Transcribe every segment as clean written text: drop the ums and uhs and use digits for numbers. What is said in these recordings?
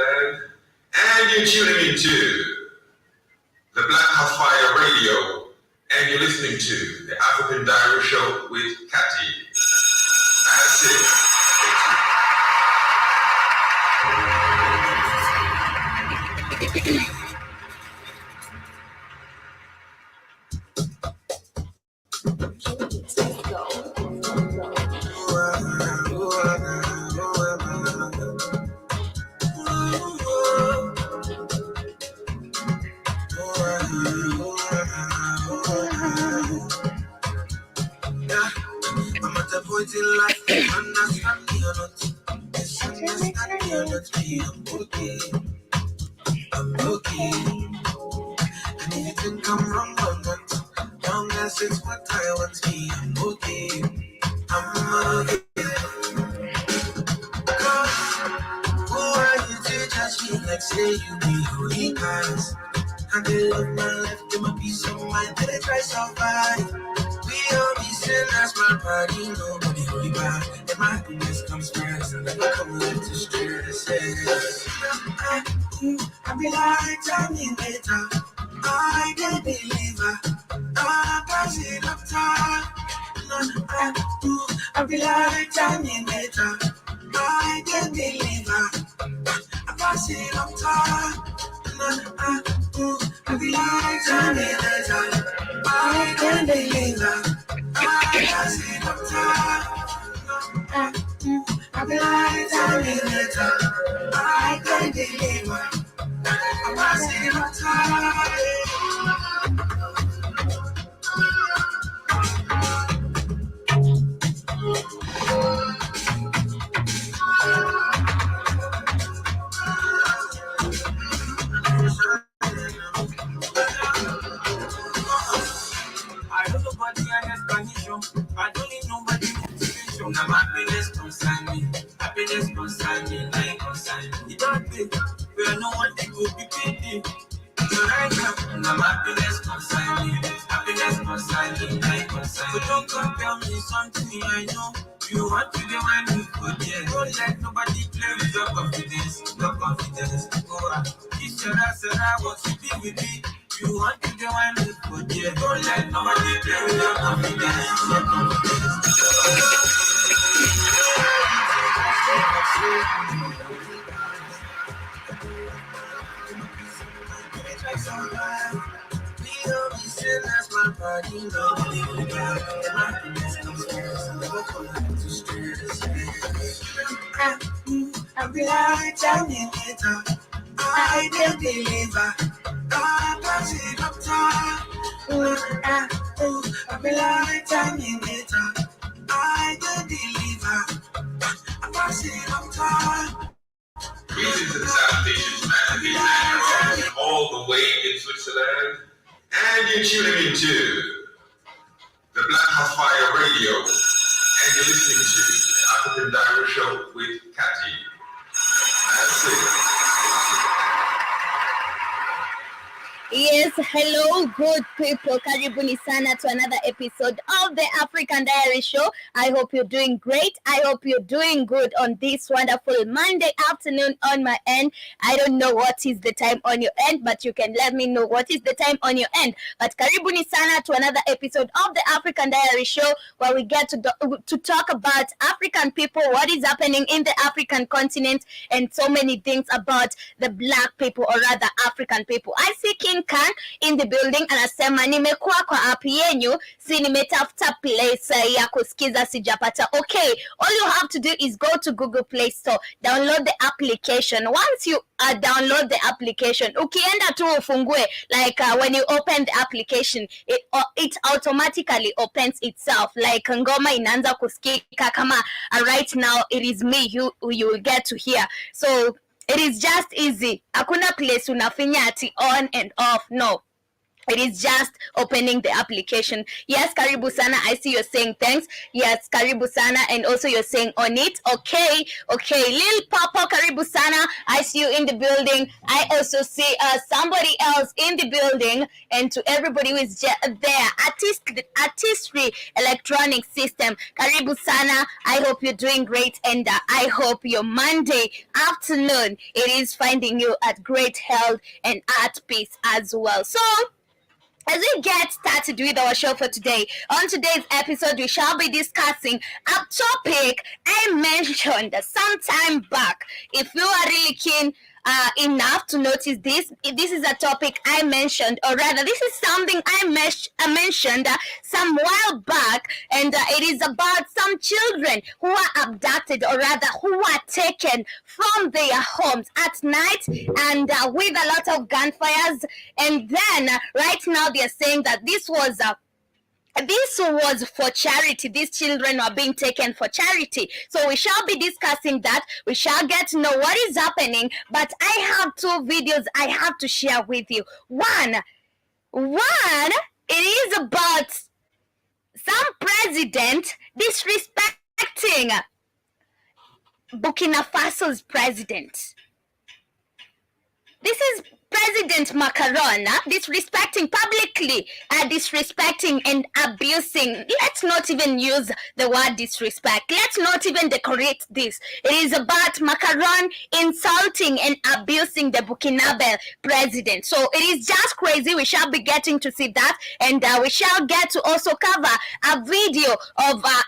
Switzerland, and you're tuning into the Black House Fire Radio, and you're listening to the African Diary Show with Cathy. That's it. I'm at the point in life, understand me or not. Misunderstand me or not, me, I'm okay. And if you think I'm wrong or not, long as it's what I want, me, I'm okay. I'm okay. Who are you to judge me like say you be holy guys? And they love my life, give my peace of mind, they try survive. We all be sinners, my body, nobody holy back. And my happiness comes first, and I will come left to stress. I be like Terminator, I can't believe I pass it up time. I be like Terminator, I can't believe I pass it up time. I be like Terminator, I can't believe I pass it up time. I be like Terminator, I can't believe I pass it up time. I don't know nobody and explanation. I don't need nobody motivation. Now happiness concern me. Happiness concern me. Like concern me. It don't pay. Where no one they could be paid. So right now happiness concern me. Happiness concern me. Like concern me. So don't come tell me something I know. You want to do when you put yeah. Don't let nobody play with your confidence. Your confidence. Go on. This Sarah, what you be with me. You want to do when you put yeah. Don't let nobody play with your confidence. Your confidence. We don't be sinners, my body, nobody will die. And my happiness comes first, never come to stress. I be like Terminator, I can deliver. I pass it up time. I be like Terminator, I can deliver. I pass it up time. Greetings to the South Asian Magazine all the way in Switzerland, and you're tuning into the Black House Fire Radio, and you're listening to the African Diary Show with Cathy. That's it. Yes, hello, good people. Karibuni sana to another episode of the African Diary Show. I hope you're doing great. I hope you're doing good on this wonderful Monday afternoon on my end. I don't know what is the time on your end, but you can let me know what is the time on your end. But karibuni sana to another episode of the African Diary Show, where we get to talk about African people, what is happening in the African continent, and so many things about the black people, or rather African people. I see King Khan in the building, anasema nimekuwa kwa app yenyu, si nimetafuta place ya kusikiza sijapata. Okay, all you have to do is go to Google Play Store, download the application. Once you download the application, ukienda tu ufungue, like when you open the application, it automatically opens itself, like ngoma inaanza kusikika kama right now it is me you will get to hear. So it is just easy. Hakuna place unafinya ati on and off. No. It is just opening the application. Yes, Karibu Sana, I see you're saying thanks. Yes, Karibu Sana, and also you're saying on it. Okay. Lil Papa, Karibu Sana, I see you in the building. I also see somebody else in the building. And to everybody who is there, Artistry Electronic System, Karibu Sana, I hope you're doing great, and I hope your Monday afternoon, it is finding you at great health and at peace as well. So, as we get started with our show for today, on today's episode, we shall be discussing a topic I mentioned some time back. If you are really keen enough to notice this is a topic I mentioned, or rather, this is something I mentioned some while back, and it is about some children who are abducted, or rather, who are taken from their homes at night and with a lot of gunfires. And then right now they are saying that this was for charity. These children are being taken for charity. So we shall be discussing that. We shall get to know what is happening. But I have two videos I have to share with you. One, it is about some president disrespecting Burkina Faso's president. This is President Macron publicly disrespecting and abusing. Let's not even use the word disrespect. Let's not even decorate this. It is about Macron insulting and abusing the Burkinabe president. So it is just crazy. We shall be getting to see that, and we shall get to also cover a video of a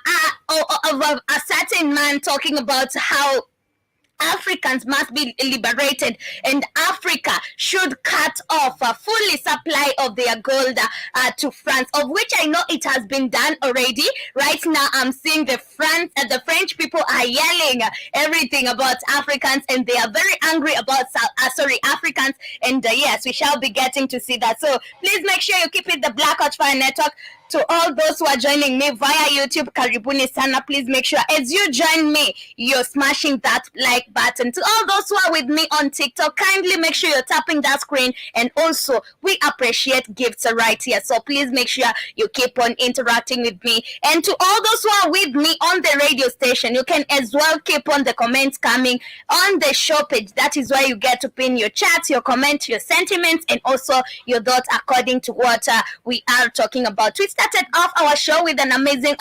certain man talking about how Africans must be liberated, and Africa should cut off a fully supply of their gold to France, of which I know it has been done already. Right now, I'm seeing the French people are yelling everything about Africans, and they are very angry about Africans. And yes, we shall be getting to see that. So please make sure you keep it the Black Hot Fire Network. To all those who are joining me via YouTube, Karibuni Sana, please make sure as you join me, you're smashing that like button. To all those who are with me on TikTok, kindly make sure you're tapping that screen. And also, we appreciate gifts right here. So please make sure you keep on interacting with me. And to all those who are with me on the radio station, you can as well keep on the comments coming on the show page. That is where you get to pin your chats, your comments, your sentiments, and also your thoughts according to what we are talking about. We started off our show with an amazing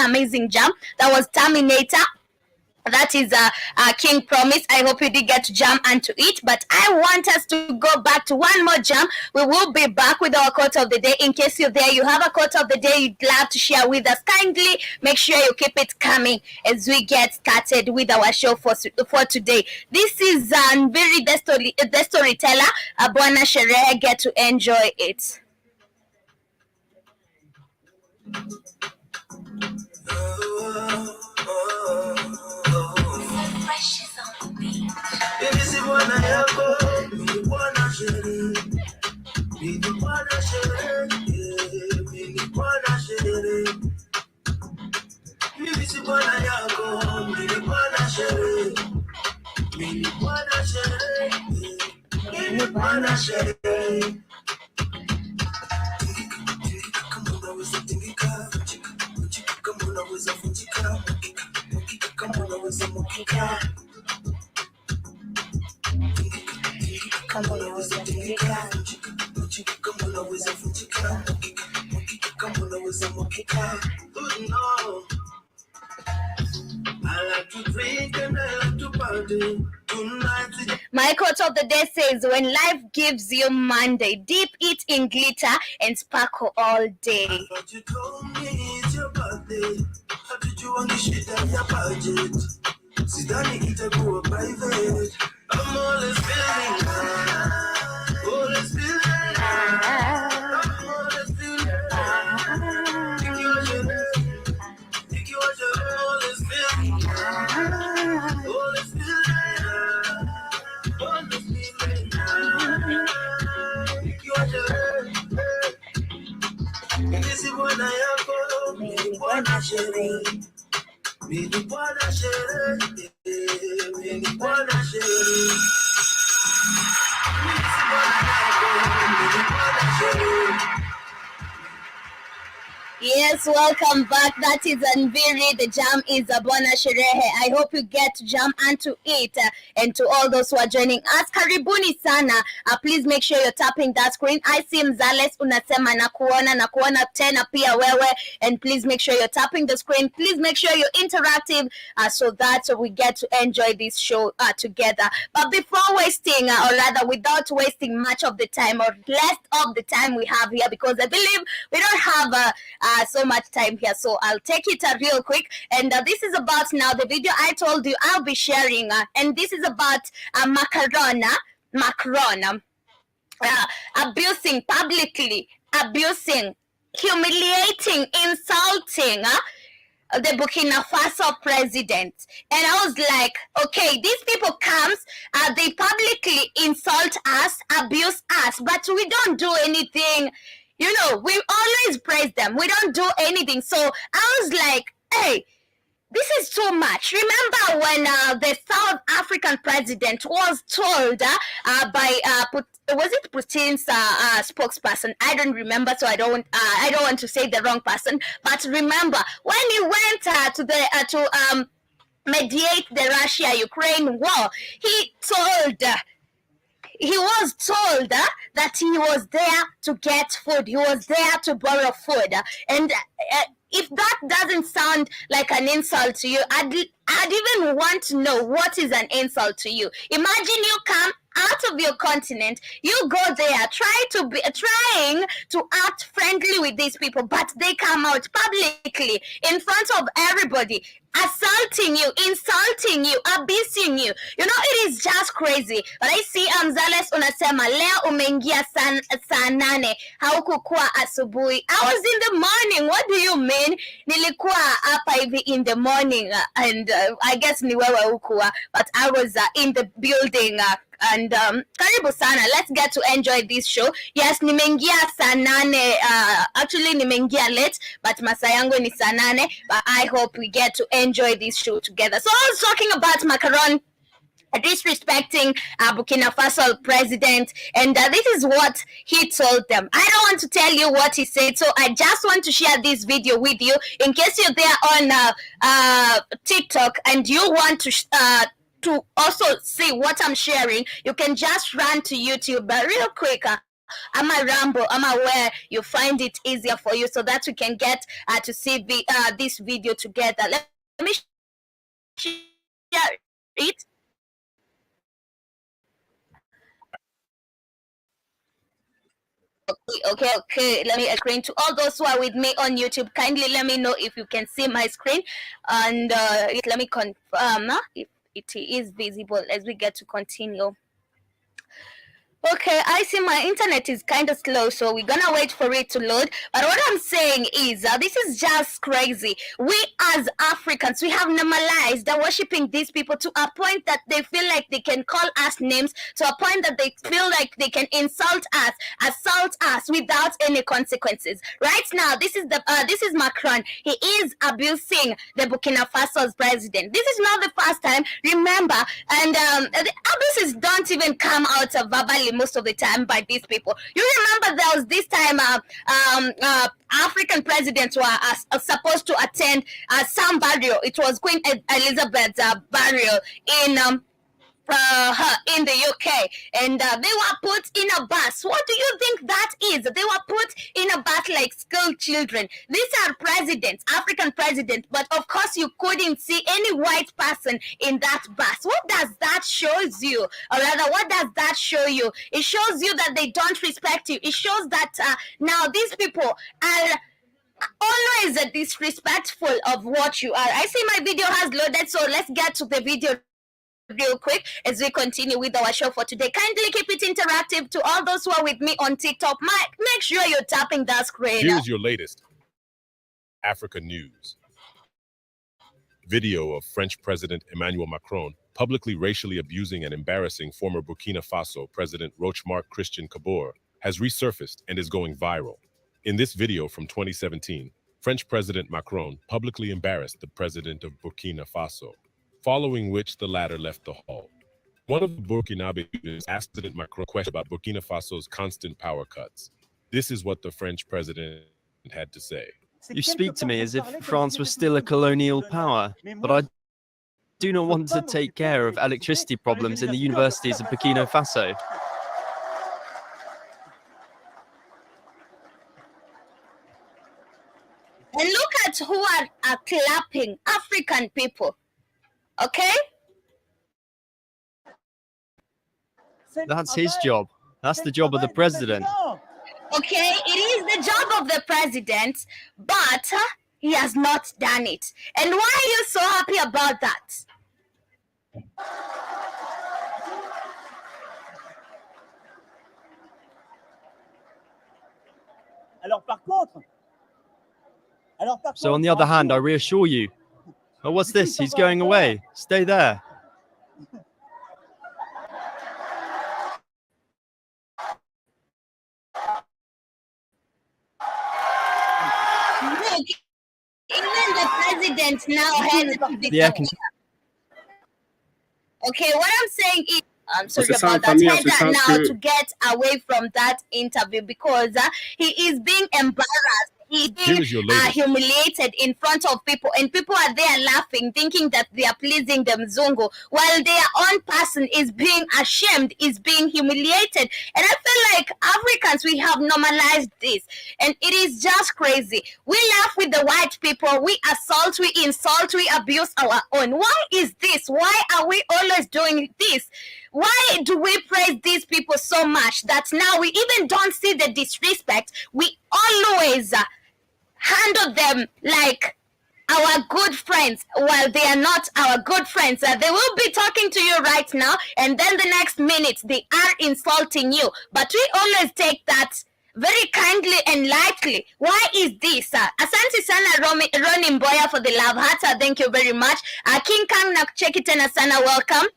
jam. That was Terminator. That is King Promise. I hope you did get to jam onto it. But I want us to go back to one more jam. We will be back with our quote of the day. In case you're there, you have a quote of the day you'd love to share with us. Kindly make sure you keep it coming as we get started with our show for today. This is very the storyteller, Bwana Sherehe. Get to enjoy it. My quote of the day says, when life gives you Monday, dip it in glitter and sparkle all day. I thought you told me it's your birthday. How did you want to shit on your budget? Sidani itakuwa private. I'm always feeling high. Always feeling high. I'm always feeling high. Think you was your always feeling high. Always feeling high. Always feeling high. Think you was your This is what I am for. Maybe what I should be. Mini Bwana Sherehe, Mini Bwana Sherehe, Mini Bwana Sherehe, Yes, welcome back. That is Anviri. The jam is Abona Sherehe. I hope you get to jam and to eat. And to all those who are joining us, karibuni sana. Please make sure you're tapping that screen. I see Mzales unasema nakuona tena pia wewe. And please make sure you're tapping the screen. Please make sure you're interactive so that we get to enjoy this show together. But before wasting, or rather without wasting much of the time or less of the time we have here, because I believe we don't have so much time here, so I'll take it real quick. And this is about now the video I told you I'll be sharing, and this is about Macron abusing, publicly abusing, humiliating, insulting the Burkina Faso president. And I was like, okay, these people comes, they publicly insult us, abuse us, but we don't do anything. You know, we always praise them. We don't do anything. So I was like, hey, this is too much. Remember when the South African president was told by was it Putin's spokesperson? I don't remember, so I don't want to say the wrong person. But remember when he went to mediate the Russia-Ukraine war, he was told that he was there to get food. He was there to borrow food. And if that doesn't sound like an insult to you, I'd even want to know what is an insult to you. Imagine you come out of your continent, you go there trying to act friendly with these people, but they come out publicly in front of everybody, assaulting you, insulting you, abusing you. You know, it is just crazy. But I see Mzales unasema leo umeingia saa 8 haukukuwa asubuhi. I was in the morning. What do you mean? Nilikuwa hapa hivi in the morning, and I guess ni wewe hukuwa, but I was in the building. And karibu sana, let's get to enjoy this show. Yes, nimeingia saa 8, actually nimeingia late, but masaa yangu ni saa 8, but I hope we get to enjoy this show together. So I was talking about Macron disrespecting Burkina Faso president, and this is what he told them. I don't want to tell you what he said, so I just want to share this video with you in case you're there on TikTok and you want to also see what I'm sharing. You can just run to YouTube, but real quick, I'm a ramble, I'm aware you find it easier for you so that we can get to see this video together. Let me share it. Okay. Let me screen to all those who are with me on YouTube. Kindly let me know if you can see my screen, and let me confirm if it is visible as we get to continue. Okay, I see my internet is kind of slow, so we're gonna wait for it to load. But what I'm saying is, this is just crazy. We as Africans, we have normalized worshipping these people to a point that they feel like they can call us names, to a point that they feel like they can insult us, assault us without any consequences. Right now, this is Macron. He is abusing the Burkina Faso's president. This is not the first time. Remember, and the abuses don't even come out verbally most of the time by these people. You remember there was this time African presidents were supposed to attend some burial. It was Queen Elizabeth's burial in the UK, and they were put in a bus. What do you think that is? They were put in a bus like school children. These are presidents, African presidents, but of course you couldn't see any white person in that bus. What does that show you? Or rather, what does that show you? It shows you that they don't respect you. It shows that now these people are always disrespectful of what you are. I see my video has loaded, so let's get to the video real quick as we continue with our show for today. Kindly keep it interactive. To all those who are with me on TikTok, make sure you're tapping that screen. Here's your latest Africa news. Video of French President Emmanuel Macron publicly racially abusing and embarrassing former Burkina Faso President Rochmark Christian Kabore has resurfaced and is going viral. In this video from 2017, French President Macron publicly embarrassed the president of Burkina Faso, following which the latter left the hall. One of the Burkinabe leaders asked President Macron a question about Burkina Faso's constant power cuts. This is what the French president had to say. You speak to me as if France was still a colonial power, but I do not want to take care of electricity problems in the universities of Burkina Faso. And look at who are clapping, African people. Okay? That's his job. That's the job of the president. Okay, it is the job of the president, but he has not done it. And why are you so happy about that? So on the other hand, I reassure you. Oh, what's this? He's going away. Stay there. Look, even the president now has Okay, what I'm saying is, I'm sorry about that. Heather now to get away from that interview because he is being embarrassed. He's being humiliated in front of people, and people are there laughing, thinking that they are pleasing the Mzungu, while their own person is being ashamed, is being humiliated. And I feel like Africans, we have normalized this, and it is just crazy. We laugh with the white people, we assault, we insult, we abuse our own. Why is this? Why are we always doing this? Why do we praise these people so much that now we even don't see the disrespect? We always handle them like our good friends while they are not our good friends. They will be talking to you right now, and then the next minute they are insulting you. But we always take that very kindly and lightly. Why is this? Asante sana Ronnie Mboya for the love heart. Thank you very much. King Kang Nakcheki tena sana, welcome.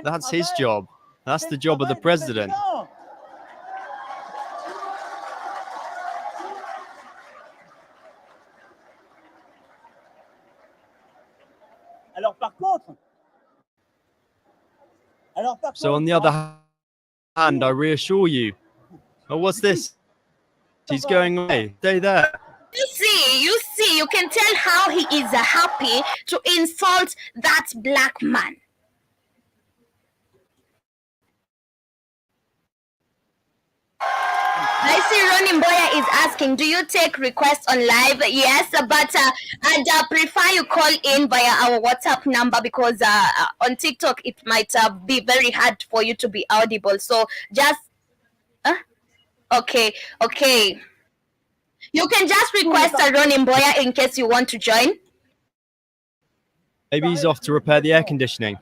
That's his job. That's the job of the president. So on the other hand, I reassure you. Oh, what's this? He's going away. Stay there. You see, you can tell how he is happy to insult that black man. I see Ronnie Mboya is asking, do you take requests on live? Yes, but I'd prefer you call in via our WhatsApp number because on TikTok it might be very hard for you to be audible. So just, okay. You can just request a Ronnie Mboya in case you want to join. Maybe he's off to repair the air conditioning.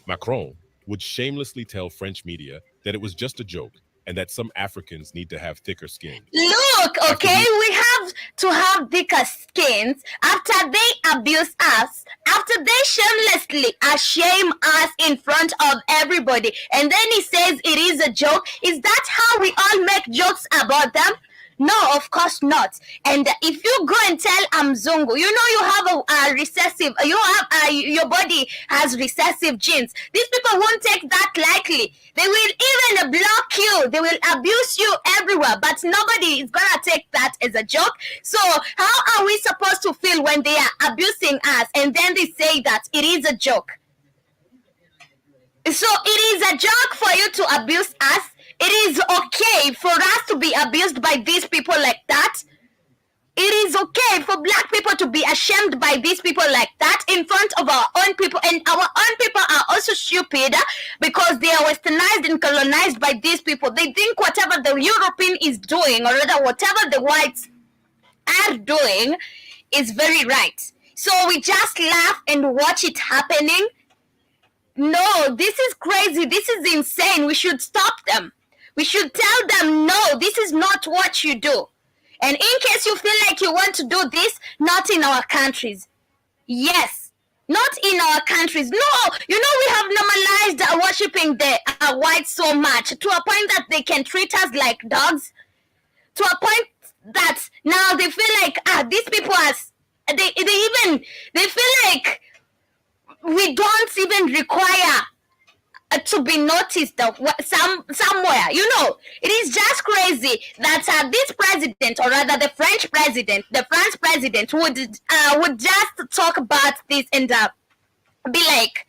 Macron would shamelessly tell French media that it was just a joke and that some Africans need to have thicker skin. Look, okay, we have to have thicker skins after they abuse us, after they shamelessly shame us in front of everybody, and then he says it is a joke. Is that how we all make jokes about them? No, of course not. And if you go and tell Mzungu, you know you have a recessive, your body has recessive genes. These people won't take that lightly. They will even block you. They will abuse you everywhere. But nobody is gonna take that as a joke. So how are we supposed to feel when they are abusing us and then they say that it is a joke? So it is a joke for you to abuse us. It is okay for us to be abused by these people like that. It is okay for black people to be ashamed by these people like that in front of our own people. And our own people are also stupid because they are westernized and colonized by these people. They think whatever the European is doing, or rather whatever the whites are doing, is very right. So we just laugh and watch it happening. No, this is crazy. This is insane. We should stop them. We should tell them, no, this is not what you do. And in case you feel like you want to do this, not in our countries. Yes, not in our countries. No, you know we have normalized worshipping the whites so much to a point that they can treat us like dogs. To a point that now they feel like, these people are, they feel like we don't even require to be noticed somewhere. It is just crazy that this president, or rather the French president, would just talk about this and be like,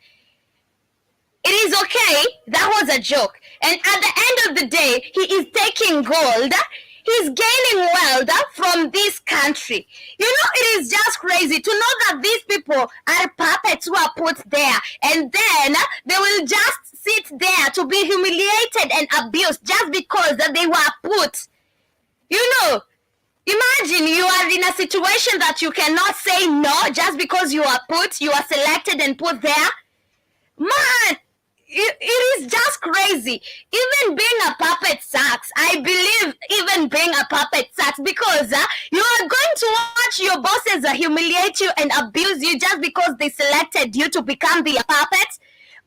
it is okay, that was a joke. And at the end of the day, he is taking gold. He's gaining wealth from this country. It is just crazy to know that these people are puppets who are put there, and then they will just sit there to be humiliated and abused just because that they were put. Imagine you are in a situation that you cannot say no just because you are selected and put there. Man, it is just crazy. Even being a puppet sucks. I believe even being a puppet sucks because you are going to watch your bosses humiliate you and abuse you just because they selected you to become the puppet.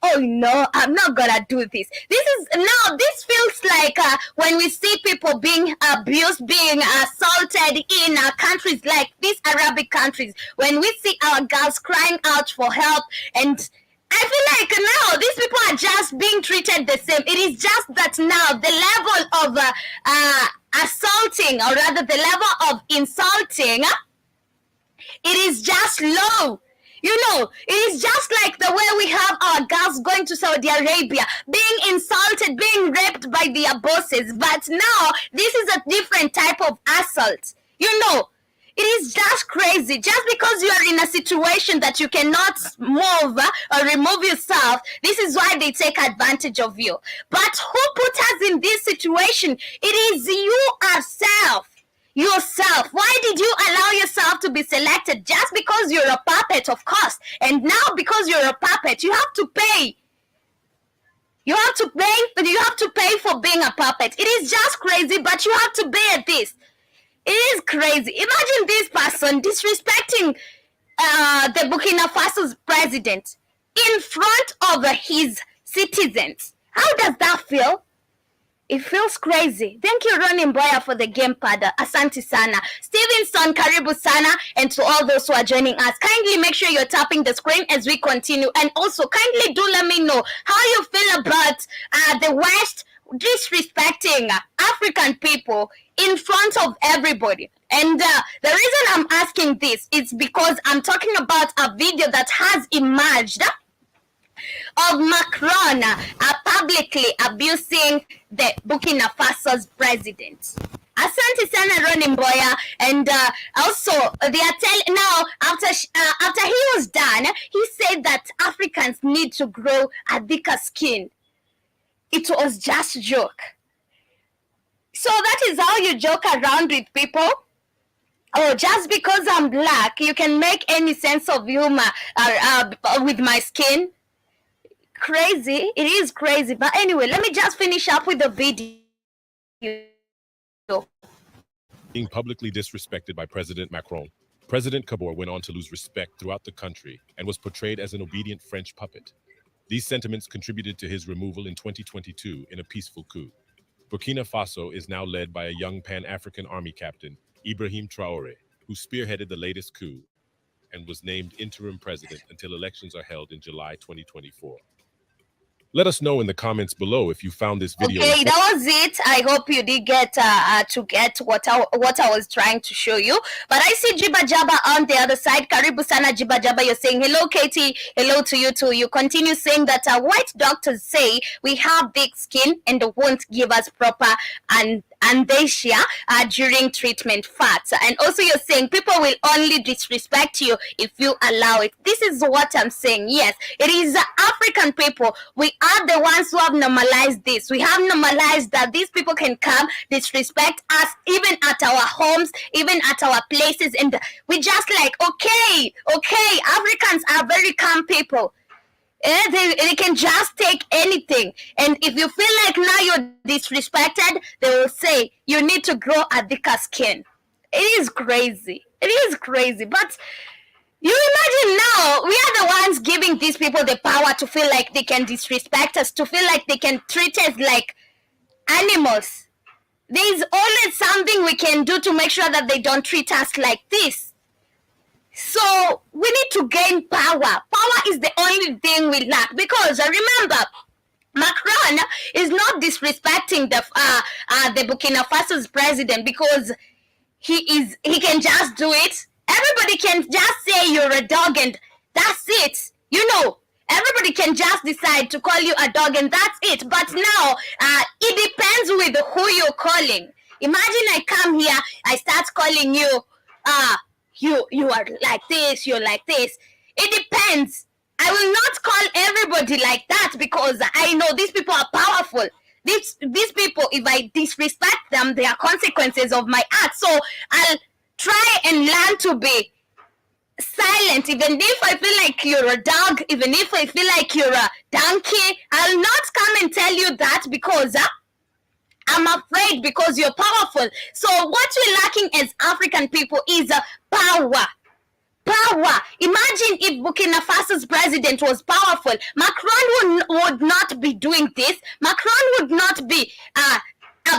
Oh no, I'm not gonna do this. This feels like when we see people being abused, being assaulted in countries like these Arabic countries, when we see our girls crying out for help, and I feel like now these people are just being treated the same. It is just that now the level of assaulting, or rather the level of insulting, it is just low. It is just like the way we have our girls going to Saudi Arabia, being insulted, being raped by their bosses. But now this is a different type of assault. It is just crazy. Just because you are in a situation that you cannot move or remove yourself, this is why they take advantage of you. But who put us in this situation? It is you yourself. Why did you allow yourself to be selected? Just because you're a puppet, of course. And now because you're a puppet, you have to pay. You have to pay for being a puppet. It is just crazy, but you have to bear this. It is crazy. Imagine this person disrespecting the Burkina Faso's president in front of his citizens. How does that feel? It feels crazy. Thank you, Ronnie Mboya, for the gamepad. Asante sana. Stevenson, karibu sana. And to all those who are joining us, kindly make sure you're tapping the screen as we continue. And also, kindly do let me know how you feel about the West disrespecting African people in front of everybody. And the reason I'm asking this is because I'm talking about a video that has emerged of Macron publicly abusing the Burkina Faso's president. Asante sana Ronnie Mboya, and also they are telling now after he was done, he said that Africans need to grow a thicker skin. It was just a joke. So that is how you joke around with people. Oh, just because I'm black, you can make any sense of humor with my skin. Crazy. It is crazy. But anyway, let me just finish up with the video. Being publicly disrespected by President Macron, President Kabore went on to lose respect throughout the country and was portrayed as an obedient French puppet. These sentiments contributed to his removal in 2022 in a peaceful coup. Burkina Faso is now led by a young Pan-African army captain, Ibrahim Traoré, who spearheaded the latest coup and was named interim president until elections are held in July 2024. Let us know in the comments below if you found this video. Okay, that was it. I hope you did get to get what I was trying to show you. But I see Jiba Jaba on the other side. Karibu sana Jiba Jaba. You're saying hello, Katie. Hello to you too. You continue saying that white doctors say we have thick skin and won't give us proper anesthesia during treatment facts. And also you're saying people will only disrespect you if you allow it. This is what I'm saying. Yes, it is African people. We are the ones who have normalized this. We have normalized that these people can come disrespect us even at our homes, even at our places, and we just like, okay, Africans are very calm people. They can just take anything. And if you feel like now you're disrespected, they will say you need to grow a thicker skin. It is crazy. It is crazy. But you imagine now, we are the ones giving these people the power to feel like they can disrespect us, to feel like they can treat us like animals. There is always something we can do to make sure that they don't treat us like this. So we need to gain power. Power is the only thing we lack, because remember, Macron is not disrespecting the Burkina Faso's president because he can just do it. Everybody can just say you're a dog and that's it. Everybody can just decide to call you a dog and that's it. But now it depends with who you're calling. Imagine I come here, I start calling you, you are like this, you're like this. It depends. I will not call everybody like that because I know these people are powerful. These people, if I disrespect them, there are consequences of my act. So I'll try and learn to be silent, even if I feel like you're a dog, even if I feel like you're a donkey. I'll not come and tell you that because I'm afraid because you're powerful. So what we're lacking as African people is power. Power. Imagine if Burkina Faso's president was powerful. Macron would not be doing this. Macron would not be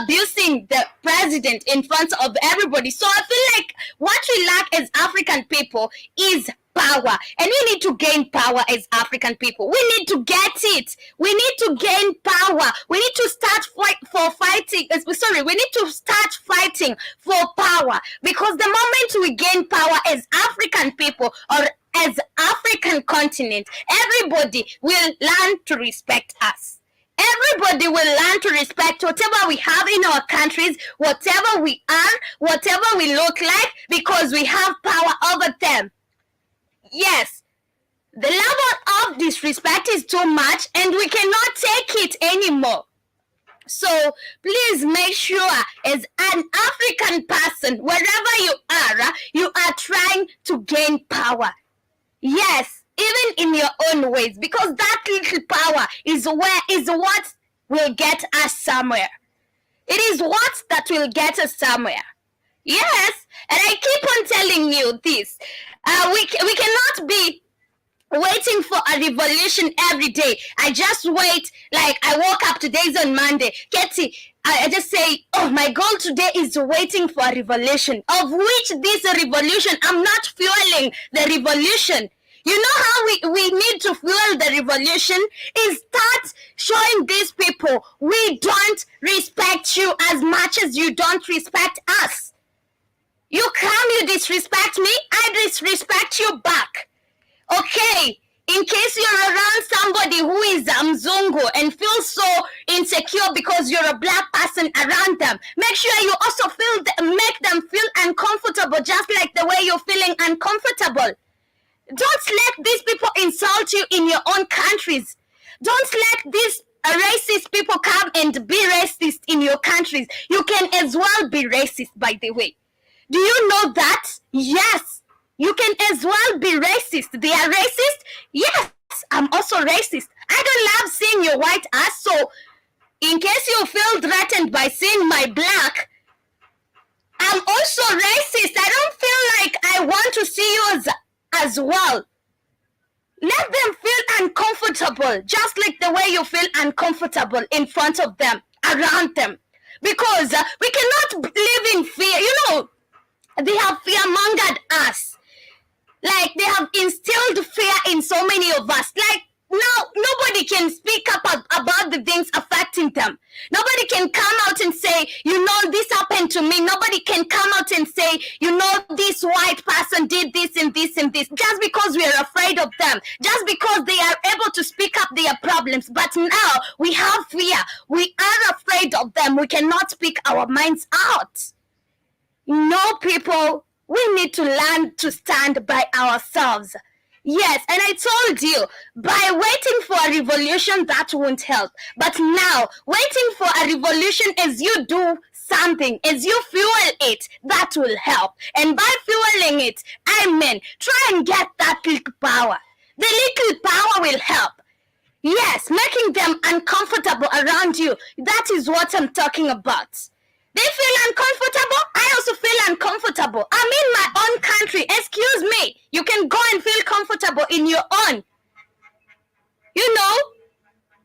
abusing the president in front of everybody. So I feel like what we lack as African people is power, and we need to gain power as African people. We need to get it. We need to gain power. We need to start we need to start fighting for power, because the moment we gain power as African people or as African continent, everybody will learn to respect us. Everybody will learn to respect whatever we have in our countries, whatever we are, whatever we look like, because we have power over them. Yes, the level of disrespect is too much and we cannot take it anymore. So please make sure as an African person, wherever you are trying to gain power. Yes, even in your own ways, because that little power is what will get us somewhere. It is what that will get us somewhere. Yes, and I keep on telling you this. We cannot be waiting for a revolution every day. I just wait, like I woke up, today's on Monday. Ketty, I just say, oh, my goal today is waiting for a revolution, of which this revolution, I'm not fueling the revolution. You know how we need to fuel the revolution is start showing these people we don't respect you as much as you don't respect us. You come, you disrespect me, I disrespect you back. Okay, in case you're around somebody who is Mzungu and feel so insecure because you're a black person around them, make sure you also make them feel uncomfortable just like the way you're feeling uncomfortable. Don't let these people insult you in your own countries. Don't let these racist people come and be racist in your countries. You can as well be racist, by the way. Do you know that? Yes, you can as well be racist. They are racist? Yes, I'm also racist. I don't love seeing your white ass, so in case you feel threatened by seeing my black, I'm also racist. I don't feel like I want to see you as well. Let them feel uncomfortable, just like the way you feel uncomfortable in front of them, around them. Because we cannot live in fear. You know, they have fear-mongered us. Like, they have instilled fear in so many of us. Like, now, nobody can speak up about the things affecting them. Nobody can come out and say, you know, this happened to me. Nobody can come out and say, you know, this white person did this and this and this. Just because we are afraid of them. Just because they are able to speak up their problems. But now, we have fear. We are afraid of them. We cannot speak our minds out. No, people, we need to learn to stand by ourselves. Yes, and I told you, by waiting for a revolution, that won't help. But now, waiting for a revolution as you do something, as you fuel it, that will help. And by fueling it, try and get that little power. The little power will help. Yes, making them uncomfortable around you. That is what I'm talking about. They feel uncomfortable. I also feel uncomfortable. I'm in my own country. Excuse me. You can go and feel comfortable in your own. You know?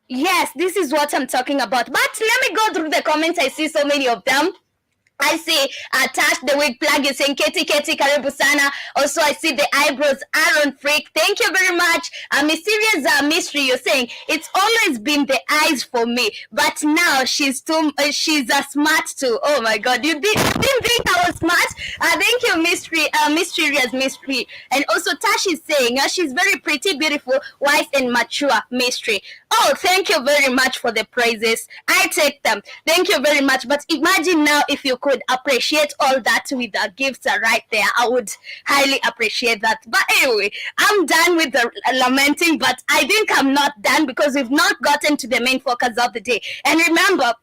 Yes, this is what I'm talking about. But let me go through the comments. I see so many of them. I see Tash the wig plug is saying Keti karibu sana. Also I see the eyebrows Aaron Freak. Thank you very much. Mysterious mystery, you're saying it's always been the eyes for me, but now she's smart too. Oh my god, you didn't think I was smart? Thank you, mysterious mystery. And also Tash is saying she's very pretty, beautiful, wise and mature mystery. Oh, thank you very much for the praises. I take them. Thank you very much. But imagine now if you could appreciate all that with the gifts right there. I would highly appreciate that. But anyway, I'm done with the lamenting, but I think I'm not done because we've not gotten to the main focus of the day. And remember,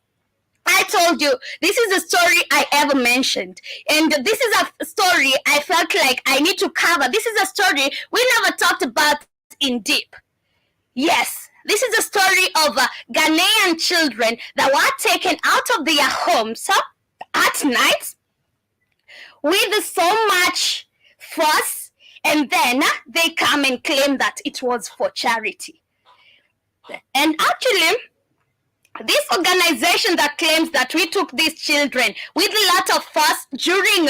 I told you, this is a story I ever mentioned. And this is a story I felt like I need to cover. This is a story we never talked about in deep. Yes, this is a story of Ghanaian children that were taken out of their homes at night with so much fuss, and then they come and claim that it was for charity. And actually, this organization that claims that we took these children with a lot of fuss during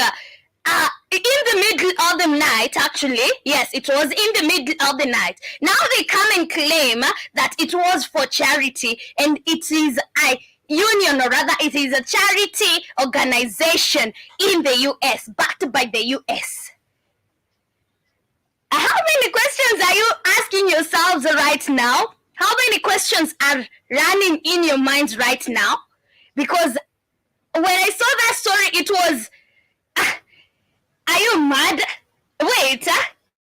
in the middle of the night, actually, yes, it was in the middle of the night. Now they come and claim that it was for charity, and it is a union, or rather it is a charity organization in the US, backed by the US. How many questions are you asking yourselves right now? How many questions are running in your minds right now? Because when I saw that story, it was, are you mad? Wait,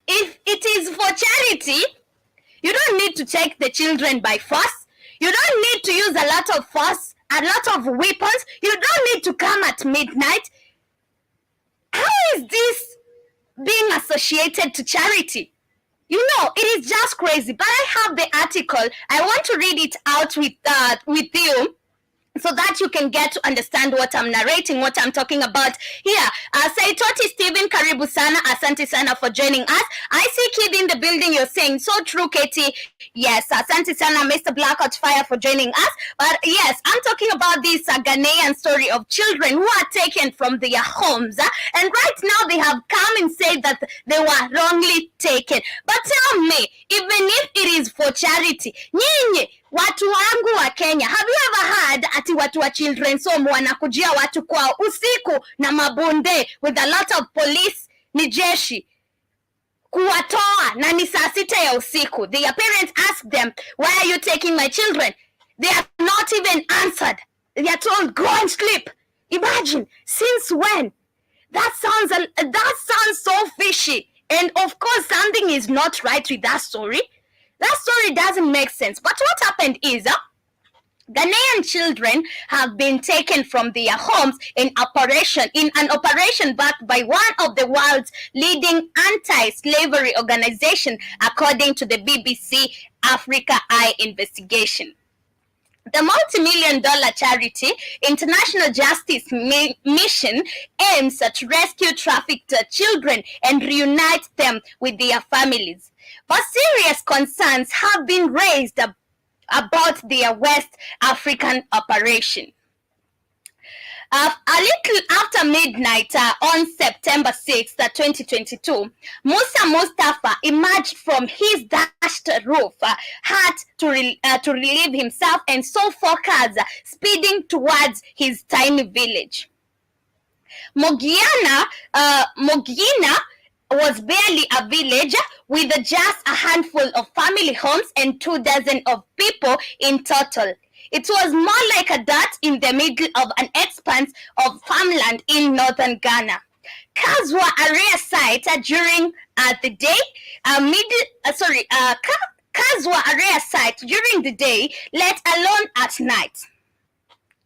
if it is for charity, you don't need to take the children by force. You don't need to use a lot of force, a lot of weapons. You don't need to come at midnight. How is this being associated to charity? You know, it is just crazy. But I have the article. I want to read it out with you, so that you can get to understand what I'm narrating, what I'm talking about here. Saitoti Stephen, karibu sana, asante sana for joining us. I see Kid in the building, you're saying, so true, Katie. Yes, asante sana, Mr. Blackout Fire for joining us. But yes, I'm talking about this Ghanaian story of children who are taken from their homes. And right now they have come and said that they were wrongly taken. But tell me, even if it is for charity, nyinyi, watu wangu wa Kenya, have you ever heard ati watu wa children's home wanakujia watu kwao usiku na mabunde with a lot of police, ni jeshi kuwatoa na ni saa 6 ya usiku? Their parents ask them, why are you taking my children? They have not even answered. They are told, go and sleep. Imagine, since when? That sounds so fishy. And of course, something is not right with that story. That story doesn't make sense. But what happened is, Ghanaian children have been taken from their homes in an operation backed by one of the world's leading anti-slavery organization, according to the BBC Africa Eye investigation. The multi-million-dollar charity International Justice Mission aims to rescue trafficked children and reunite them with their families. But serious concerns have been raised about their West African operation. A little after midnight on September 6, 2022, Musa Mustafa emerged from his thatched roof hut to relieve himself and saw four cars speeding towards his tiny village. Mogina was barely a village with just a handful of family homes and 24 of people in total. It was more like a dot in the middle of an expanse of farmland in northern Ghana. Cars were a rare sight during the day. Cars were a rare sight during the day, let alone at night.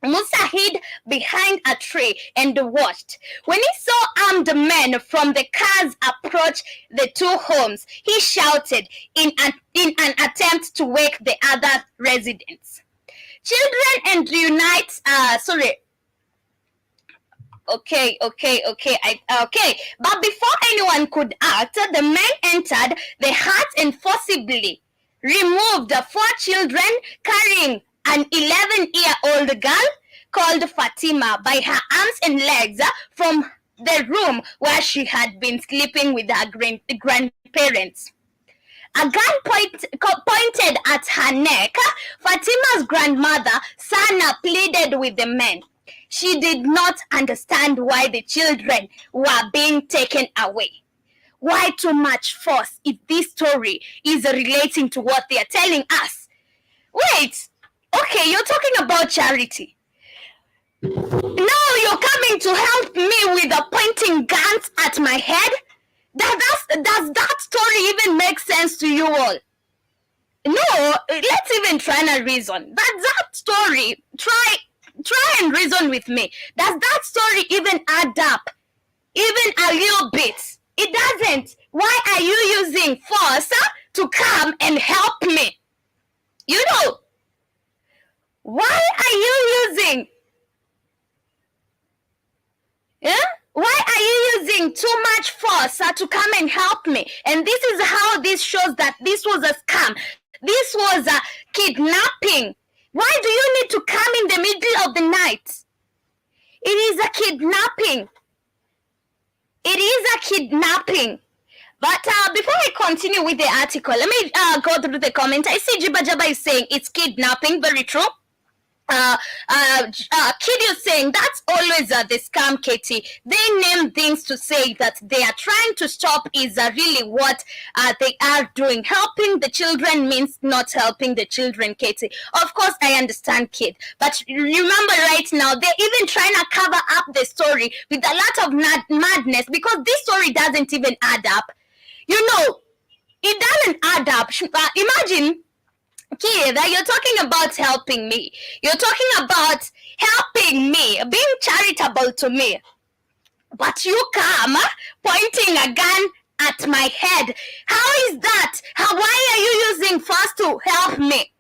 Musa hid behind a tree and watched. When he saw armed men from the cars approach the two homes, he shouted in an attempt to wake the other residents. Children and reunite. Okay. But before anyone could act, the men entered the hut and forcibly removed 4 children carrying an 11-year-old girl, called Fatima by her arms and legs from the room where she had been sleeping with her grandparents. A gun pointed at her neck. Fatima's grandmother, Sana, pleaded with the men. She did not understand why the children were being taken away. Why too much force if this story is relating to what they are telling us? Wait, okay, you're talking about charity. Now you're coming to help me with pointing guns at my head? Does that story even make sense to you all? No, let's even try and reason. That story, try and reason with me. Does that story even add up? Even a little bit? It doesn't. Why are you using force to come and help me? You know, why are you using? Yeah? Why are you using too much force to come and help me? And this is how this shows that this was a scam. This was a kidnapping. Why do you need to come in the middle of the night? It is a kidnapping. It is a kidnapping. But before I continue with the article, let me go through the comment. I see Jiba Jaba is saying it's kidnapping. Very true. Kid is saying that's always the scam, Katie. They name things to say that they are trying to stop is really what they are doing. Helping the children means not helping the children, Katie. Of course, I understand, Kid. But remember right now, they're even trying to cover up the story with a lot of madness because this story doesn't even add up. You know, it doesn't add up. Imagine, Kid, you're talking about helping me. You're talking about helping me, being charitable to me. But you come pointing a gun at my head. How is that? Why are you using force to help me?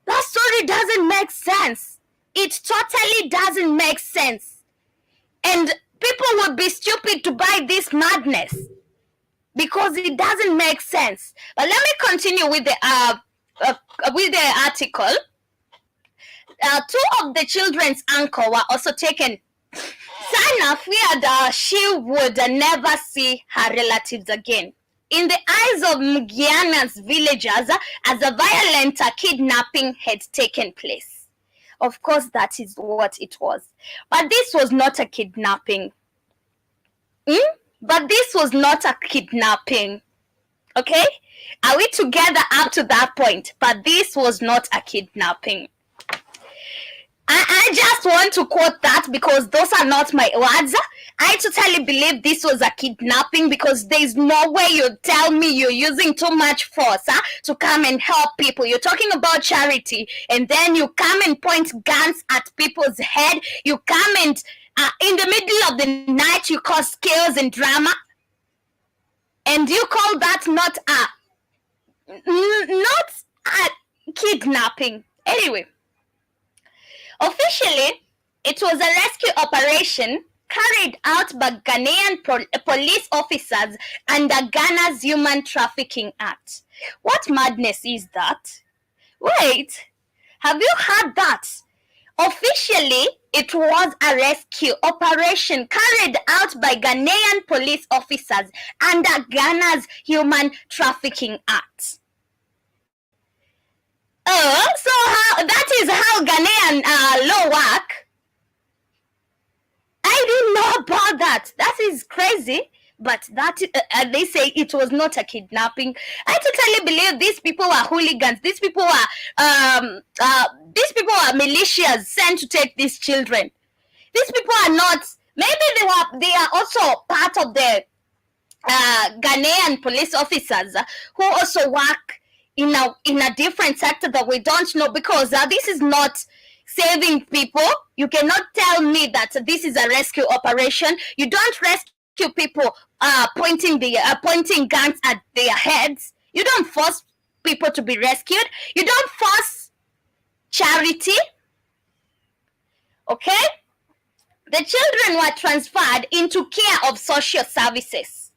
That story doesn't make sense. It totally doesn't make sense. And people would be stupid to buy this madness because it doesn't make sense. But let me continue with the article. Two of the children's uncle were also taken. Sana feared she would never see her relatives again. In the eyes of Mughiana's villagers, as a violent kidnapping had taken place. Of course, that is what it was. But this was not a kidnapping. But this was not a kidnapping. Okay? Are we together up to that point? But this was not a kidnapping. I just want to quote that because those are not my words. I totally believe this was a kidnapping because there's no way you tell me you're using too much force to come and help people. You're talking about charity and then you come and point guns at people's head. You come and in the middle of the night you cause chaos and drama. And you call that not a kidnapping. Anyway, officially, it was a rescue operation carried out by Ghanaian police officers under Ghana's Human Trafficking Act. What madness is that? Wait, have you heard that? Officially, it was a rescue operation carried out by Ghanaian police officers under Ghana's Human Trafficking Act. Oh, so that is how Ghanaian law work? I didn't know about that. That is crazy. But that they say it was not a kidnapping. I totally believe these people are hooligans. These people are militias sent to take these children. These people are not. Maybe they are also part of the Ghanaian police officers who also work in a different sector that we don't know because this is not saving people. You cannot tell me that this is a rescue operation. You don't rescue people pointing guns at their heads. You don't force people to be rescued. You don't force charity. Okay? The children were transferred into care of social services.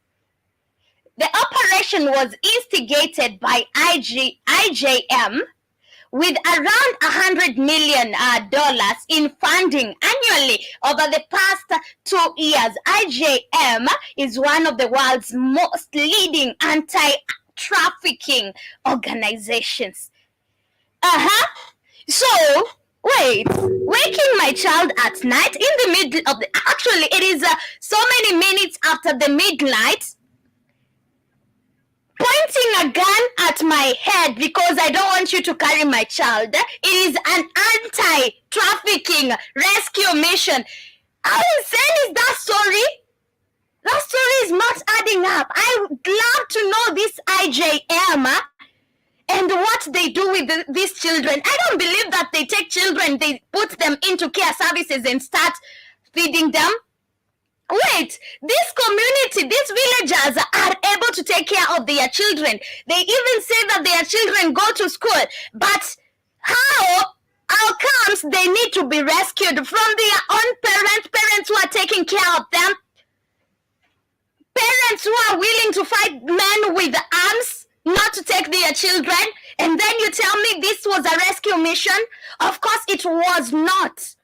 The operation was instigated by IJM, with around $100 million in funding annually over the past 2 years. IJM is one of the world's most leading anti-trafficking organizations. So, wait, waking my child at night in the middle of the... Actually, it is so many minutes after the midnight, pointing a gun at my head because I don't want you to carry my child. It is an anti-trafficking rescue mission. How insane is that story? That story is not adding up. I would love to know this IJM and what they do with these children. I don't believe that they take children, they put them into care services and start feeding them. Wait, this community, these villagers are able to take care of their children. They even say that their children go to school. But how comes they need to be rescued from their own parents who are taking care of them? Parents who are willing to fight men with arms not to take their children, and then you tell me this was a rescue mission? Of course it was not.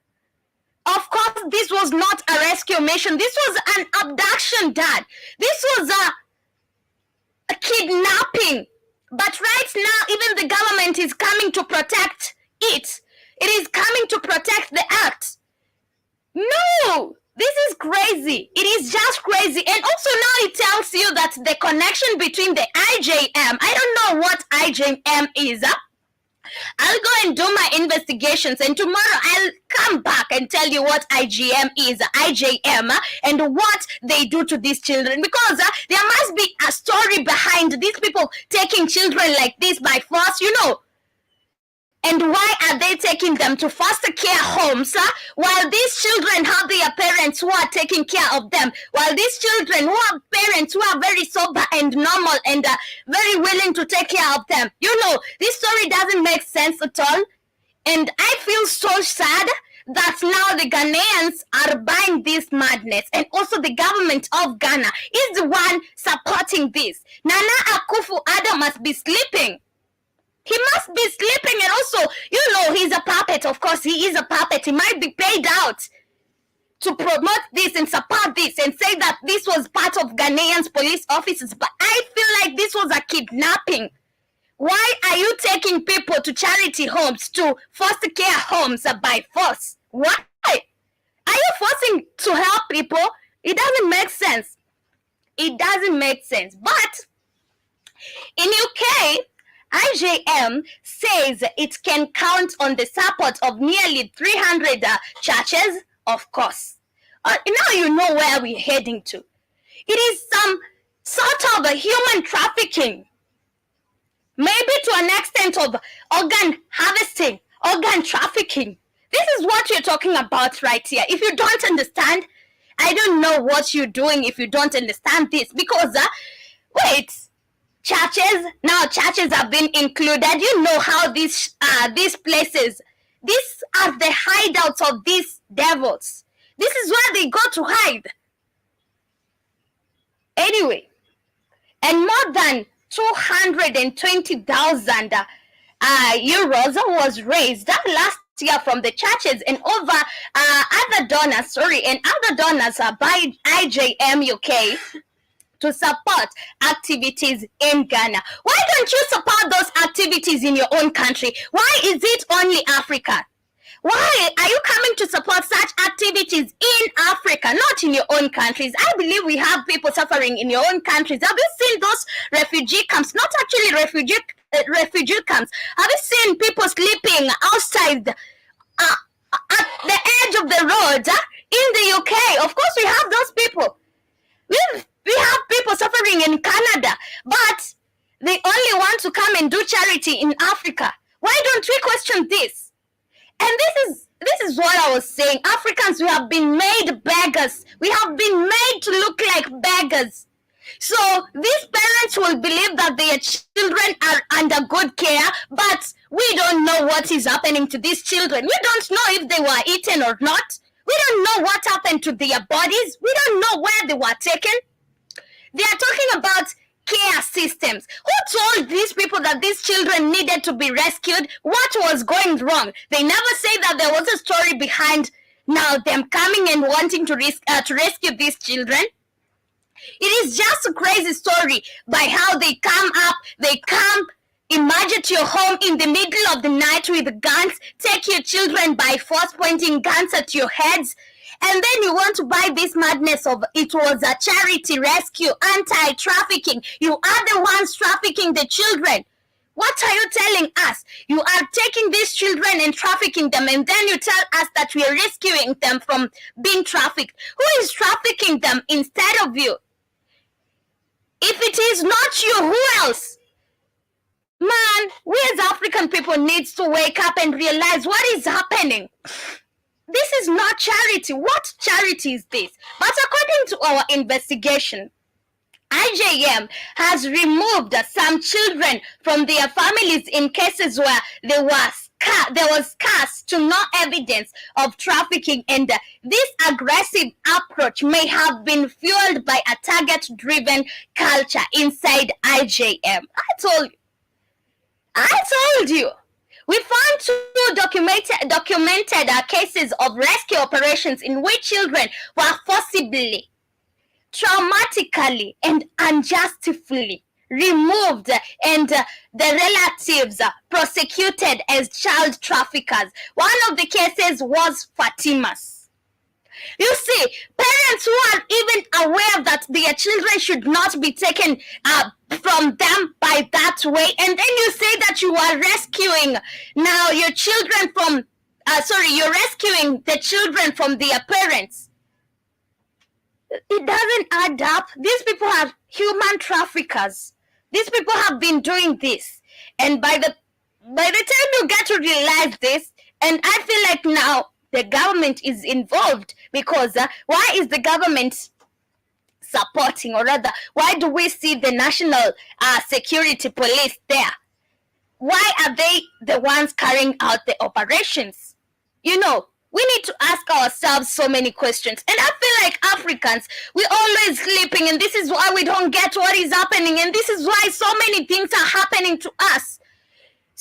Of course this was not a rescue mission. This was an abduction, Dad. This was a kidnapping. But right now, even the government is coming to protect it. It is coming to protect the act. No! This is crazy. It is just crazy. And also now it tells you that the connection between the IJM, I don't know what IJM is. I'll go and do my investigations, and tomorrow I'll come back and tell you what IJM is, and what they do to these children, because there must be a story behind these people taking children like this by force, And why are they taking them to foster care homes while these children have their parents who are taking care of them? While these children who have parents who are very sober and normal and very willing to take care of them. This story doesn't make sense at all. And I feel so sad that now the Ghanaians are buying this madness. And also the government of Ghana is the one supporting this. Nana Akufo-Addo must be sleeping. He must be sleeping, and also, he's a puppet. Of course, he is a puppet. He might be paid out to promote this and support this and say that this was part of Ghanaians police officers. But I feel like this was a kidnapping. Why are you taking people to charity homes, to foster care homes by force? Why? Are you forcing to help people? It doesn't make sense. It doesn't make sense. But in UK, IJM says it can count on the support of nearly 300 churches, of course. Now you know where we're heading to. It is some sort of a human trafficking, maybe to an extent of organ harvesting, organ trafficking. This is what you're talking about right here. If you don't understand, I don't know what you're doing if you don't understand this, because, churches have been included. You know how these places, these are the hideouts of these devils. This is where they go to hide. Anyway, and more than 220,000 euros was raised last year from the churches and over other donors by IJM UK to support activities in Ghana. Why don't you support those activities in your own country? Why is it only Africa? Why are you coming to support such activities in Africa, not in your own countries? I believe we have people suffering in your own countries. Have you seen those refugee camps? Not actually refugee camps. Have you seen people sleeping outside at the edge of the road in the UK? Of course, we have those people. We have people suffering in Canada, but they only want to come and do charity in Africa. Why don't we question this? And this is what I was saying. Africans, we have been made beggars. We have been made to look like beggars. So these parents will believe that their children are under good care, but we don't know what is happening to these children. We don't know if they were eaten or not. We don't know what happened to their bodies. We don't know where they were taken. They are talking about care systems. Who told these people that these children needed to be rescued? What was going wrong? They never say that there was a story behind now them coming and wanting to rescue these children. It is just a crazy story by how they come up, emerge at your home in the middle of the night with guns, take your children by force, pointing guns at your heads, and then you want to buy this madness of it was a charity rescue, anti-trafficking. You are the ones trafficking the children. What are you telling us? You are taking these children and trafficking them, and then you tell us that we are rescuing them from being trafficked. Who is trafficking them instead of you? If it is not you, who else? Man, we as African people needs to wake up and realize what is happening. This is not charity. What charity is this? But according to our investigation, IJM has removed some children from their families in cases where there was scarce to no evidence of trafficking, and this aggressive approach may have been fueled by a target-driven culture inside IJM. I told you. We found 2 documented cases of rescue operations in which children were forcibly, traumatically, and unjustly removed, and the relatives prosecuted as child traffickers. One of the cases was Fatima's. You see, parents who are even aware that their children should not be taken from them by that way, and then you say that you are rescuing now your children from, you're rescuing the children from their parents. It doesn't add up. These people are human traffickers. These people have been doing this, and by the time you get to realize this, and I feel like now the government is involved, because why is the government supporting, or rather, why do we see the national security police there? Why are they the ones carrying out the operations? You know, we need to ask ourselves so many questions. And I feel like Africans, we're always sleeping, and this is why we don't get what is happening, and this is why so many things are happening to us.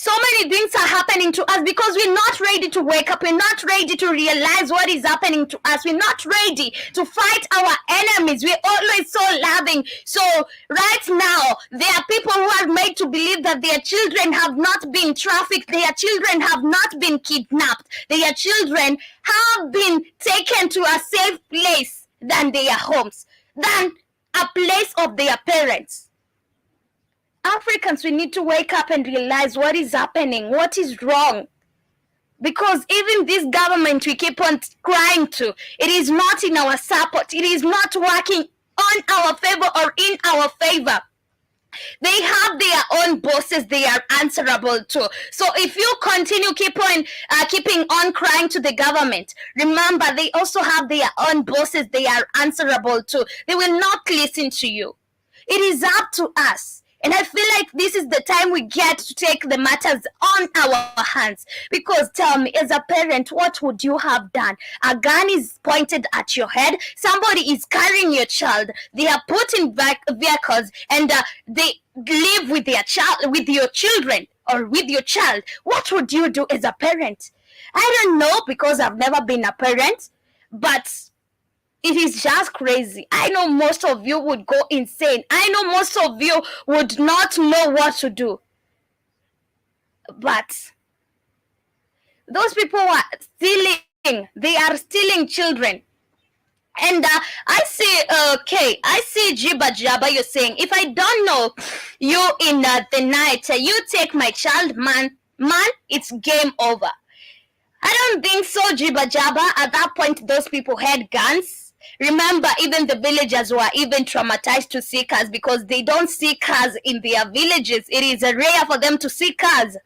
So many things are happening to us because we're not ready to wake up. We're not ready to realize what is happening to us. We're not ready to fight our enemies. We're always so loving. So right now, there are people who are made to believe that their children have not been trafficked. Their children have not been kidnapped. Their children have been taken to a safe place than their homes, than a place of their parents. Africans, we need to wake up and realize what is happening, what is wrong. Because even this government we keep on crying to, it is not in our support. It is not working on our favor or in our favor. They have their own bosses they are answerable to. So if you continue keeping on crying to the government, remember they also have their own bosses they are answerable to. They will not listen to you. It is up to us. And I feel like this is the time we get to take the matters on our hands. Because tell me, as a parent, what would you have done? A gun is pointed at your head. Somebody is carrying your child. They are put in vehicles and they live with their child, with your children or with your child. What would you do as a parent? I don't know, because I've never been a parent, but it is just crazy. I know most of you would go insane. I know most of you would not know what to do. But those people are stealing. They are stealing children. And I see Jiba Jaba, you're saying, if I don't know you in the night, you take my child, man, it's game over. I don't think so, Jiba Jaba. At that point, those people had guns. Remember, even the villagers were even traumatized to see cars because they don't see cars in their villages. It is rare for them to see cars.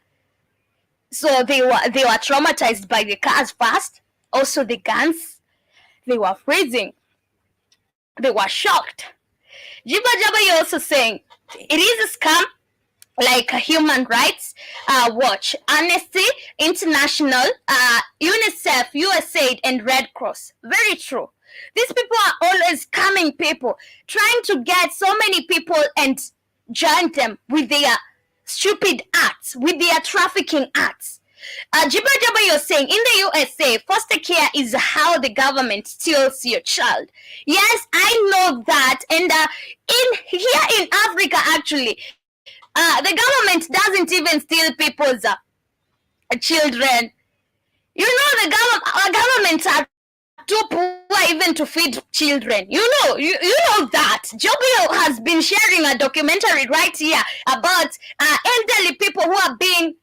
So they were traumatized by the cars first. Also the guns. They were freezing. They were shocked. Jiba Jaba, you're also saying, it is a scam like Human Rights Watch, Amnesty International, UNICEF, USAID, and Red Cross. Very true. These people are always scamming people, trying to get so many people and joined them with their stupid acts, with their trafficking acts. Jiba Jaba, you're saying in the USA, foster care is how the government steals your child. Yes, I know that. And here in Africa, actually, the government doesn't even steal people's children. You know, our governments are too poor even to feed children. You know that. Jobio has been sharing a documentary right here about elderly people who are being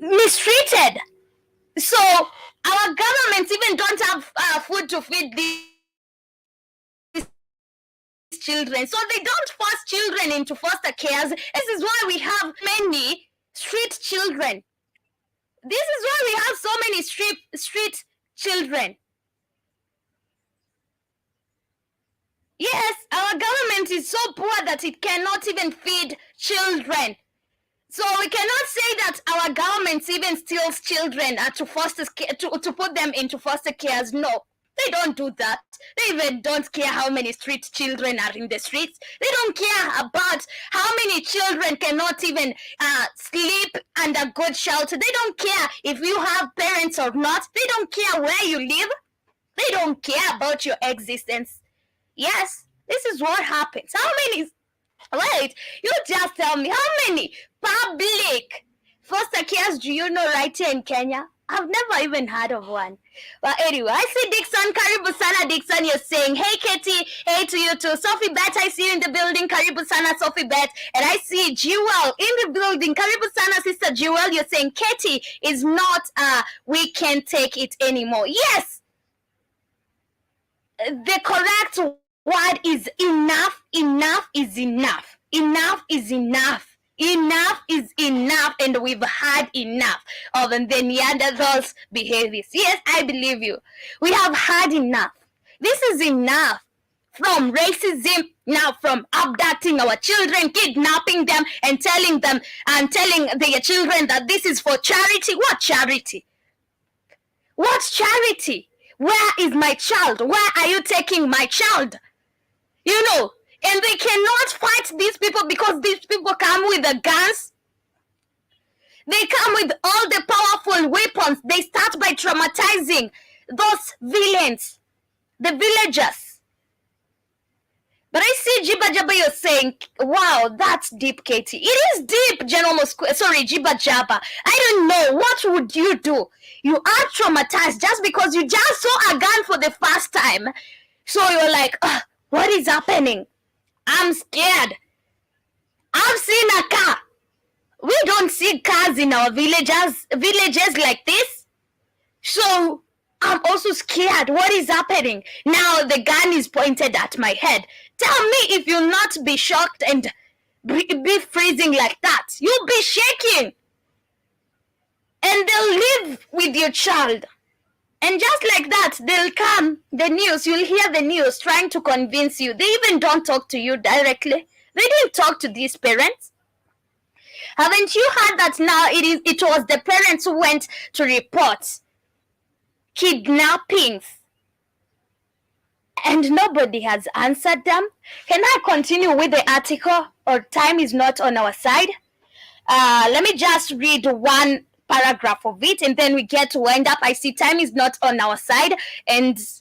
mistreated. So our governments even don't have food to feed these children. So they don't force children into foster cares. This is why we have many street children. This is why we have so many street children. Yes, our government is so poor that it cannot even feed children. So we cannot say that our government even steals children to put them into foster cares. No, they don't do that. They even don't care how many street children are in the streets. They don't care about how many children cannot even sleep under good shelter. They don't care if you have parents or not. They don't care where you live. They don't care about your existence. Yes, this is what happens. How many... Wait, you just tell me, how many public foster cares do you know right here in Kenya? I've never even heard of one. But anyway, I see Dixon. Karibu sana, Dixon. You're saying, hey, Katie. Hey to you too. Sophie Bet, I see you in the building. Karibu sana, Sophie Bet. And I see Jewel in the building. Karibu sana, Sister Jewel. You're saying, Katie is not, we can't take it anymore. Yes. The correct word is enough. Enough is enough. Enough is enough. Enough is enough, and we've had enough of the Neanderthals' behaviors. Yes, I believe you. We have had enough. This is enough. From racism, now from abducting our children, kidnapping them, and telling their children that this is for charity. What charity? What charity? Where is my child? Where are you taking my child? You know, and they cannot fight these people because these people come with the guns. They come with all the powerful weapons. They start by traumatizing those villains, the villagers. But I see Jiba Jaba, you're saying, wow, that's deep, Katie. It is deep, Jiba Jaba. I don't know. What would you do? You are traumatized just because you just saw a gun for the first time. So you're like, what is happening? I'm scared. I've seen a car. We don't see cars in our villages like this. So I'm also scared. What is happening? Now the gun is pointed at my head. Tell me if you'll not be shocked and be freezing like that. You'll be shaking. And they'll live with your child. And just like that, they'll come, the news, you'll hear the news trying to convince you. They even don't talk to you directly. They didn't talk to these parents. Haven't you heard that now it was the parents who went to report kidnappings? And nobody has answered them. Can I continue with the article, or time is not on our side? Let me just read one paragraph of it, and then we get to wind up. I see time is not on our side, and this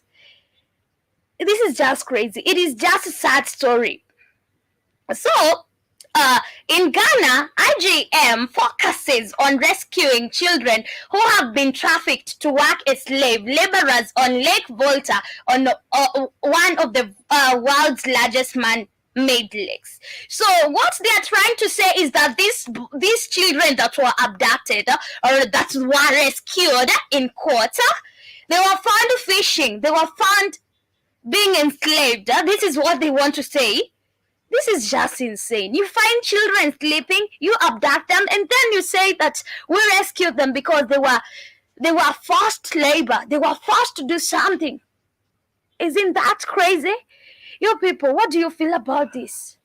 is just crazy. It is just a sad story. So, in Ghana, IGM focuses on rescuing children who have been trafficked to work as slave laborers on Lake Volta, on one of the world's largest man-made lakes. So what they are trying to say is that these children that were abducted or that were rescued in Kota, they were found fishing. They were found being enslaved. This is what they want to say. This is just insane. You find children sleeping, you abduct them, and then you say that we rescued them because they were forced labor. They were forced to do something. Isn't that crazy? You people, what do you feel about this?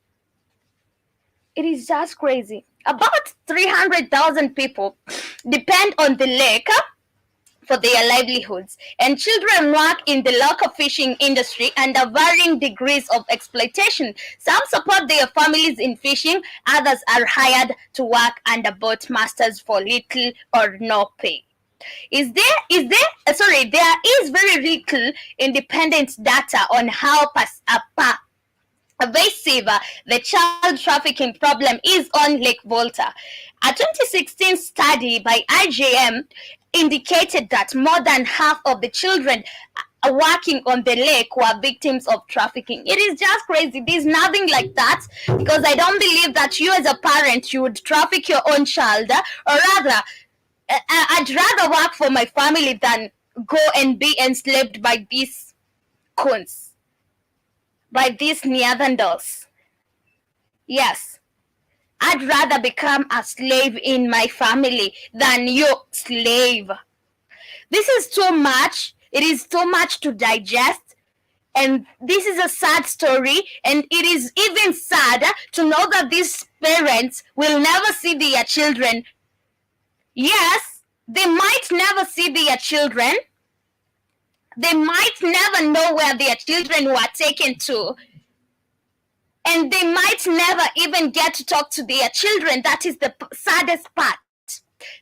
It is just crazy. About 300,000 people depend on the lake for their livelihoods, and children work in the local fishing industry under varying degrees of exploitation. Some support their families in fishing, others are hired to work under boat masters for little or no pay. There is very little independent data on how pervasive the child trafficking problem is on Lake Volta. A 2016 study by IJM indicated that more than half of the children working on the lake were victims of trafficking. It is just crazy. There's nothing like that, because I don't believe that you as a parent, you would traffic your own child, or rather, I'd rather work for my family than go and be enslaved by these coons, by these Neanderthals. Yes, I'd rather become a slave in my family than your slave. This is too much. It is too much to digest. And this is a sad story. And it is even sad to know that these parents will never see their children. Yes, they might never see their children. They might never know where their children were taken to. And they might never even get to talk to their children. That is the saddest part.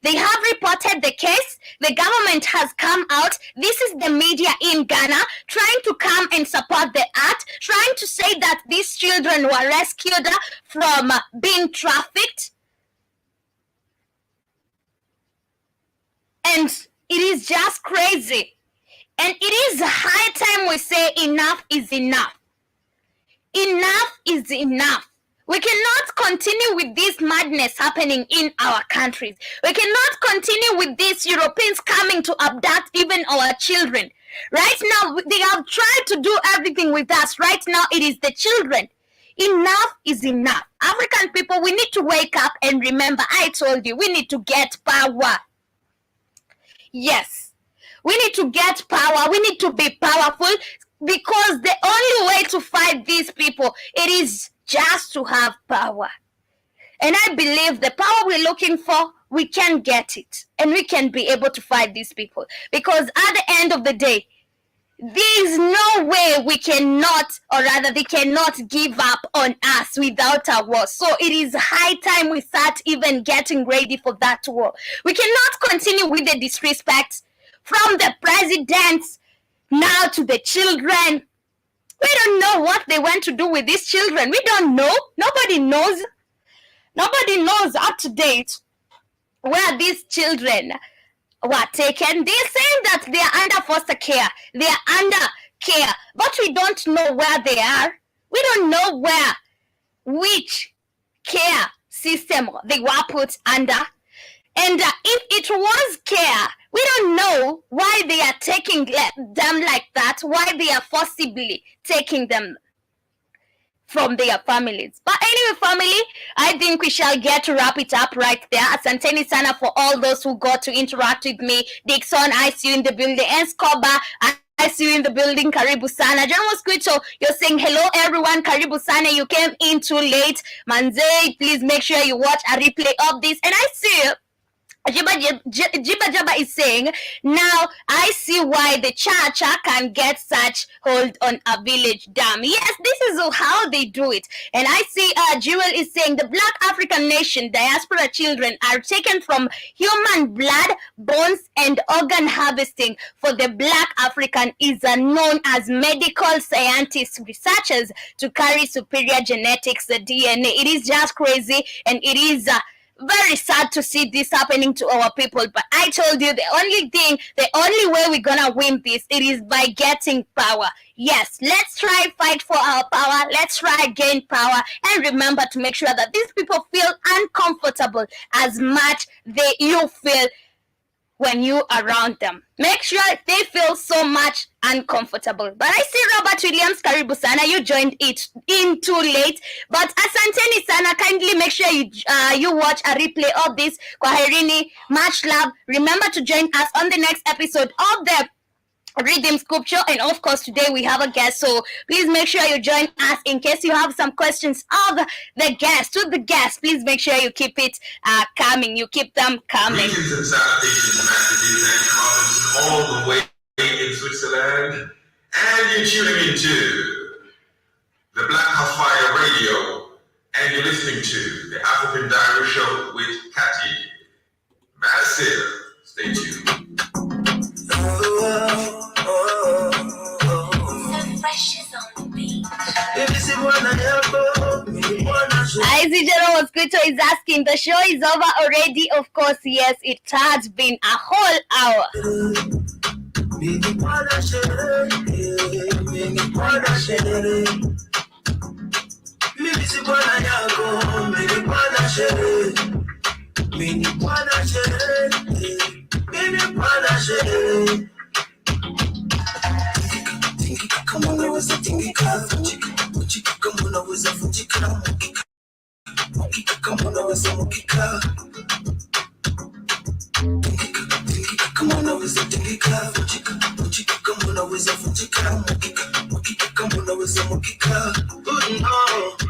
They have reported the case. The government has come out. This is the media in Ghana trying to come and support the act, trying to say that these children were rescued from being trafficked. And it is just crazy. And it is high time we say enough is enough. Enough is enough. We cannot continue with this madness happening in our countries. We cannot continue with these Europeans coming to abduct even our children. Right now, they have tried to do everything with us. Right now, it is the children. Enough is enough. African people, we need to wake up and remember, I told you, we need to get power. Yes, we need to get power. We need to be powerful, because the only way to fight these people, it is just to have power. And I believe the power we're looking for, we can get it. And we can be able to fight these people. Because at the end of the day, there is no way we cannot, or rather they cannot give up on us without a war. So it is high time we start even getting ready for that war. We cannot continue with the disrespect from the presidents now to the children. We don't know what they went to do with these children. We don't know. Nobody knows. Nobody knows up to date where these children were taken. They're saying that they are under foster care. They are under care. But we don't know where they are. We don't know which care system they were put under. And if it was care, we don't know why they are taking them like that, why they are forcibly taking them from their families. But anyway, family, I think we shall get to wrap it up right there. Asanteni sana for all those who got to interact with me. Dixon, I see you in the building. Escobar, I see you in the building. Karibu sana. John Mosquito, you're saying hello everyone. Karibu sana. You came in too late. Manze, please make sure you watch a replay of this. And I see you. Jiba is saying, now I see why the Chacha can get such hold on a village dam. Yes, this is how they do it. And I see Jewel is saying, the Black African nation diaspora children are taken from human blood, bones, and organ harvesting for the Black African is known as medical scientists, researchers to carry superior genetics, the DNA. It is just crazy, and it is very sad to see this happening to our people. But I told you, the only way we're gonna win this, it is by getting power. Yes, let's try fight for our power. Let's try gain power, and remember to make sure that these people feel uncomfortable as much you feel when you around them. Make sure they feel so much uncomfortable. But I see Robert Williams, Karibu sana, you joined it in too late. But Asanteni sana, kindly make sure you watch a replay of this. Kwaherini, much love. Remember to join us on the next episode of the Rhythm Sculpture, and of course today we have a guest, so please make sure you join us. In case you have some questions of the guest, please make sure you keep it coming, you keep them coming. Greetings and salutations, Master D. all the way in Switzerland, and you're tuning into the Black House Fire Radio, and you're listening to the African Diary Show with Cathy. Massive. Stay tuned. Izijero Mosquito is asking, the show is over already? Of course, yes, it has been a whole hour. Come on, I was a thinking car. Come on, I was a funky car. Come on, I was a monkey car. Come on, I was a thinking car. Come on, I was a funky car. Come on, I was a monkey car. Oh no.